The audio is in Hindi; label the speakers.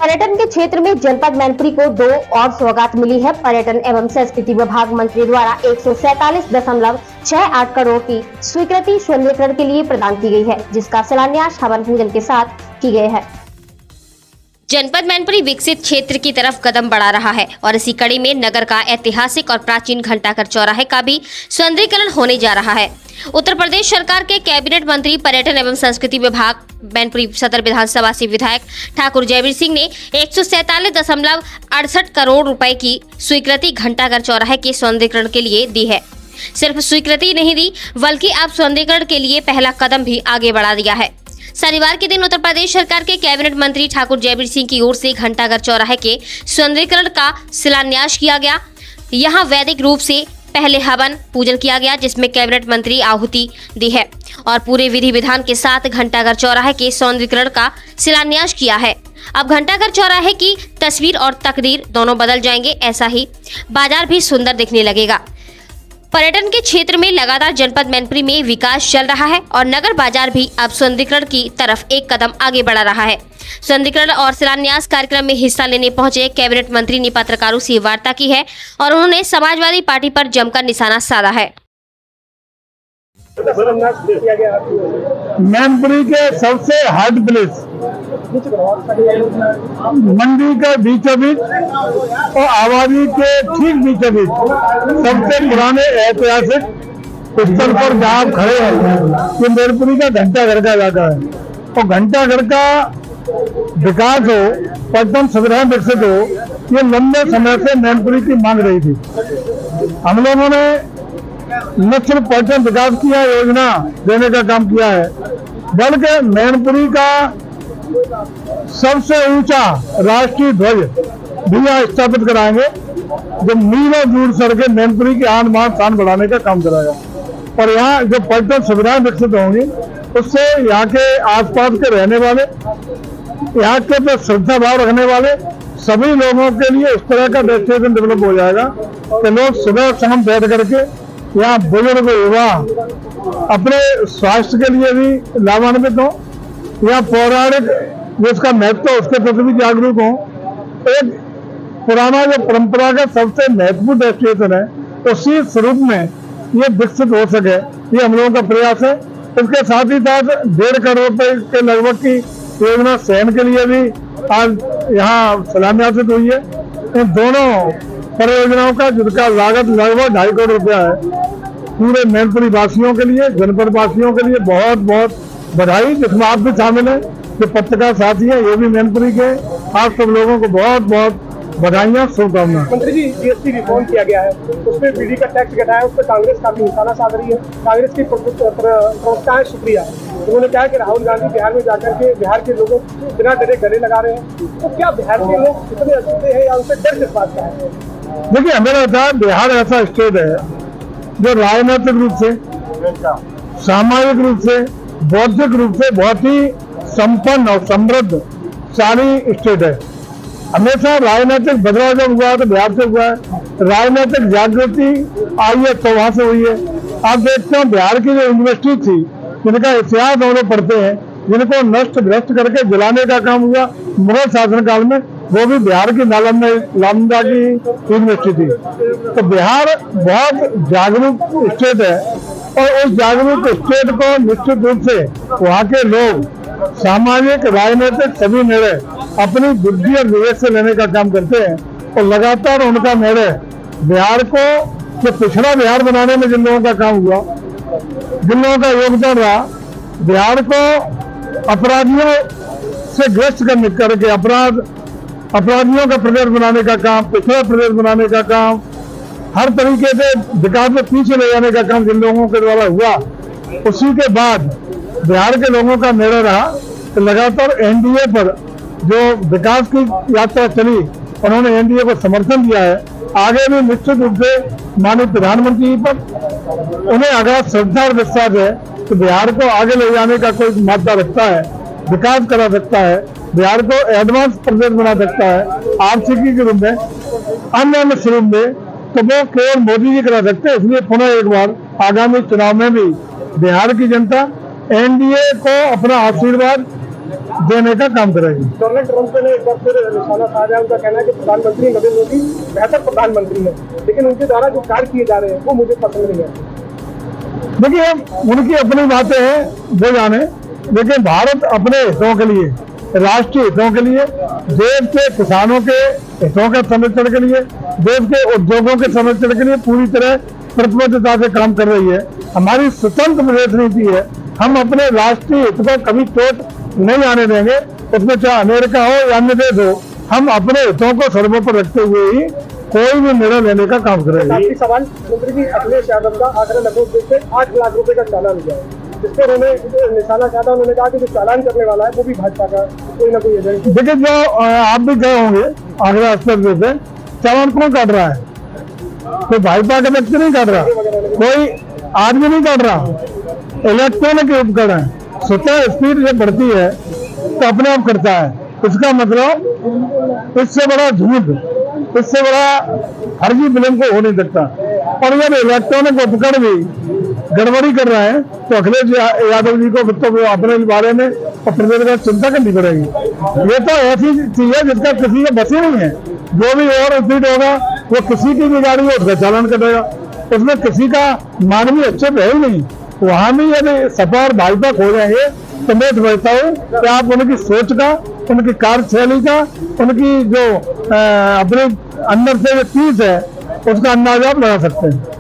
Speaker 1: पर्यटन के क्षेत्र में जनपद मैनपुरी को 2 और सौगात मिली है। पर्यटन एवं संस्कृति विभाग मंत्री द्वारा 147.68 करोड़ की स्वीकृति सौंदर्यीकरण के लिए प्रदान की गई है, जिसका शिलान्यास हवन पूजन के साथ की गई है। जनपद मैनपुरी विकसित क्षेत्र की तरफ कदम बढ़ा रहा है और इसी कड़ी में नगर का ऐतिहासिक और प्राचीन घंटाघर चौराहे का भी सौंदर्यीकरण होने जा रहा है। उत्तर प्रदेश सरकार के कैबिनेट मंत्री पर्यटन एवं संस्कृति विभाग मैनपुरी सदर विधानसभा से विधायक ठाकुर जयवीर सिंह ने 147.68 करोड़ रुपए की स्वीकृति घंटाघर चौराहे के सौंदर्यीकरण के लिए दी है। सिर्फ स्वीकृति नहीं दी, बल्कि अब सौंदर्यीकरण के लिए पहला कदम भी आगे बढ़ा दिया है। शनिवार के दिन उत्तर प्रदेश सरकार के कैबिनेट मंत्री ठाकुर जयवीर सिंह की ओर से घंटाघर चौराहे के सौंदर्यीकरण का शिलान्यास किया गया। यहां वैदिक रूप से पहले हवन पूजन किया गया, जिसमें कैबिनेट मंत्री आहुति दी है और पूरे विधि विधान के साथ घंटाघर चौराहे के सौंदर्यीकरण का शिलान्यास किया है। अब घंटाघर चौराहे की तस्वीर और तकदीर दोनों बदल जाएंगे। ऐसा ही बाजार भी सुंदर दिखने लगेगा। पर्यटन के क्षेत्र में लगातार जनपद मैनपुरी में विकास चल रहा है और नगर बाजार भी अब सौंदर्यीकरण की तरफ एक कदम आगे बढ़ा रहा है। सौंदर्यीकरण और शिलान्यास कार्यक्रम में हिस्सा लेने पहुंचे कैबिनेट मंत्री ने पत्रकारों से वार्ता की है और उन्होंने समाजवादी पार्टी पर जमकर निशाना साधा है।
Speaker 2: मैनपुरी के सबसे हार्ड प्लेस मंडी के बीचों बीच और आबादी के ठीक बीचों बीच सबसे पुराने ऐतिहासिक स्थल पर जहाँ आप खड़े हैं, ये मैनपुरी का घंटाघर का इलाका है। और घंटाघर का विकास हो, पर्यटन सुविधाएं विकसित हो, ये लंबे समय से मैनपुरी की मांग रही थी। हम लोगों ने न सिर्फ पर्यटन विकास किया, योजना देने का काम किया है, बल्कि मैनपुरी का सबसे ऊंचा राष्ट्रीय ध्वज भी यहाँ स्थापित कराएंगे, जो मीलों दूर सड़के मैनपुरी की आन बान शान बढ़ाने का काम कराएगा। और यहाँ जो पर्यटन सुविधाएं विकसित होंगी, उससे यहाँ के आसपास के रहने वाले, यहाँ के पे श्रद्धा भाव रखने वाले सभी लोगों के लिए इस तरह का डेस्टिनेशन डेवलप हो जाएगा कि लोग सुबह शाम बैठ करके यहाँ बुजुर्ग युवा अपने स्वास्थ्य के लिए भी लाभान्वित हो, यहाँ पौराणिक जिसका महत्व उसके प्रति भी जागरूक हो। एक पुराना जो परंपरागत सबसे महत्वपूर्ण डेस्टिनेशन है, उसी स्वरूप में ये विकसित हो सके, ये हम लोगों का प्रयास है। इसके साथ ही साथ 1.5 करोड़ रुपए के लगभग की योजना शयन के लिए भी आज यहाँ शिलान्यासित हुई है। इन दोनों परियोजनाओं का जिसका लागत लगभग 2.5 करोड़ रुपया है, पूरे मैनपुरी वासियों के लिए, जनपद वासियों के लिए बहुत बहुत बधाई, जिसमें आप भी शामिल है, जो पत्रकार साथी है, ये भी मैनपुरी के। आप सब लोगों को बहुत बहुत बधाइयाँ, शुभकामनाएं।
Speaker 3: मंत्री जी, जीएसटी रिफॉर्म किया गया है, उसमें बिजली का टैक्स घटाया, उस पर कांग्रेस काफी निशाना साध रही है। कांग्रेस की प्रवक्ता शुक्रिया है, उन्होंने कहा कि राहुल गांधी बिहार में जाकर के बिहार के लोगों बिना डरे गले लगा रहे हैं। तो क्या बिहार के लोग इतने अच्छे हैं या उनसे डर किस बात का है?
Speaker 2: देखिए, हमें लगता है बिहार ऐसा स्टेट है जो राजनीतिक रूप से, सामाजिक रूप से, बौद्धिक रूप से बहुत ही संपन्न और समृद्धशाली स्टेट है। हमेशा राजनीतिक बदलाव जब हुआ तो बिहार से हुआ है, राजनीतिक जागृति आई है तो वहां से हुई है। आप देखते हैं बिहार की जो यूनिवर्सिटी थी, जिनका इतिहास हम लोग पढ़ते हैं, जिनको नष्ट भ्रष्ट करके जलाने का काम हुआ मुगल शासनकाल में, वो भी बिहार की नालंदा की यूनिवर्सिटी थी। तो बिहार बहुत जागरूक स्टेट है और उस जागरूक स्टेट को निश्चित रूप से वहाँ के लोग सामाजिक, राजनीतिक सभी निर्णय अपनी बुद्धि और विवेक से लेने का काम करते हैं। और लगातार उनका निर्णय बिहार को जो पिछड़ा बिहार बनाने में जिन लोगों का काम हुआ, जिन लोगों का योगदान रहा, बिहार को अपराधियों से ग्रस्त करके अपराधियों का प्रदेश बनाने का काम, पिछड़ा प्रदेश बनाने का काम, हर तरीके से विकास में पीछे ले जाने का काम जिन लोगों के द्वारा हुआ, उसी के बाद बिहार के लोगों का निर्णय रहा कि लगातार एनडीए पर जो विकास की यात्रा चली, उन्होंने एनडीए को समर्थन दिया है। आगे भी निश्चित रूप से माननीय प्रधानमंत्री पर उन्हें अगर श्रद्धा और विश्वास है कि बिहार को आगे ले जाने का कोई मादा रखता है, विकास करा सकता है, बिहार को एडवांस प्रदेश बना सकता है, आर्थिकी के रूप में, अन्य स्वरूप में, तो वो केवल मोदी जी करा सकते हैं। इसलिए पुनः एक बार आगामी चुनाव में भी बिहार की जनता एनडीए को अपना आशीर्वाद देने का काम करेगी।
Speaker 3: डोनाल्ड ट्रंप ने एक बार फिर निशाना साधा है। उनका कहना है कि प्रधानमंत्री नरेंद्र मोदी बेहतर प्रधानमंत्री है, लेकिन उनके द्वारा जो कार्य किए जा रहे हैं वो मुझे पसंद नहीं है।
Speaker 2: देखिए, उनकी अपनी बातें हैं, वो जाने, लेकिन भारत अपने हितों के लिए, राष्ट्रीय हितों के लिए, देश के किसानों के हितों के संरक्षण के लिए, देश के उद्योगों के संरक्षण के लिए पूरी तरह प्रतिबद्धता से काम कर रही है। हमारी स्वतंत्र विदेश नीति है, हम अपने राष्ट्रीय हित को कभी चोट नहीं आने देंगे, उसमें चाहे अमेरिका हो या अन्य देश हो, हम अपने हितों को सर्वोपरि रखते हुए ही कोई भी निर्णय लेने का काम करेंगे।
Speaker 3: आखिरी सवाल, मंत्री जी, अखिलेश यादव का आगरा लखनऊ से 8 लाख रुपए का चालान हुआ है, जिस पर उन्होंने निशाना साधा। उन्होंने कहा कि जो चालान करने वाला है वो भी भाजपा का कोई ना कोई एजेंट।
Speaker 2: देखिए, जो आप भी गए होंगे आगरा एक्सप्रेस से, चालान कौन काट रहा है? कोई भाजपा का व्यक्ति नहीं काट रहा, कोई आदमी नहीं काट रहा। इलेक्ट्रॉनिक उपकरण है, स्वतः स्पीड जब बढ़ती है तो अपने आप करता है। इसका मतलब इससे बड़ा झूठ, इससे बड़ा फर्जी फिल्म को हो नहीं सकता। और जब इलेक्ट्रॉनिक उपकरण भी गड़बड़ी कर रहे हैं तो अखिलेश यादव जी को तो अपने बारे में और प्रदेश में चिंता करनी पड़ेगी। ये तो ऐसी चीज है जिसका किसी का बस ही नहीं है। जो भी ओवर स्पीड होगा वो किसी की भी गाड़ी उसका चालान कटेगा, उसमें किसी का मानवीय अच्छे है ही नहीं। वहां भी यदि सपा और भाजपा खो जाएंगे तो मैं समझता हूँ कि आप उनकी सोच का, उनकी कार्यशैली का, उनकी जो अपने अंदर से जो चीज है उसका अंदाजा आप लगा सकते हैं।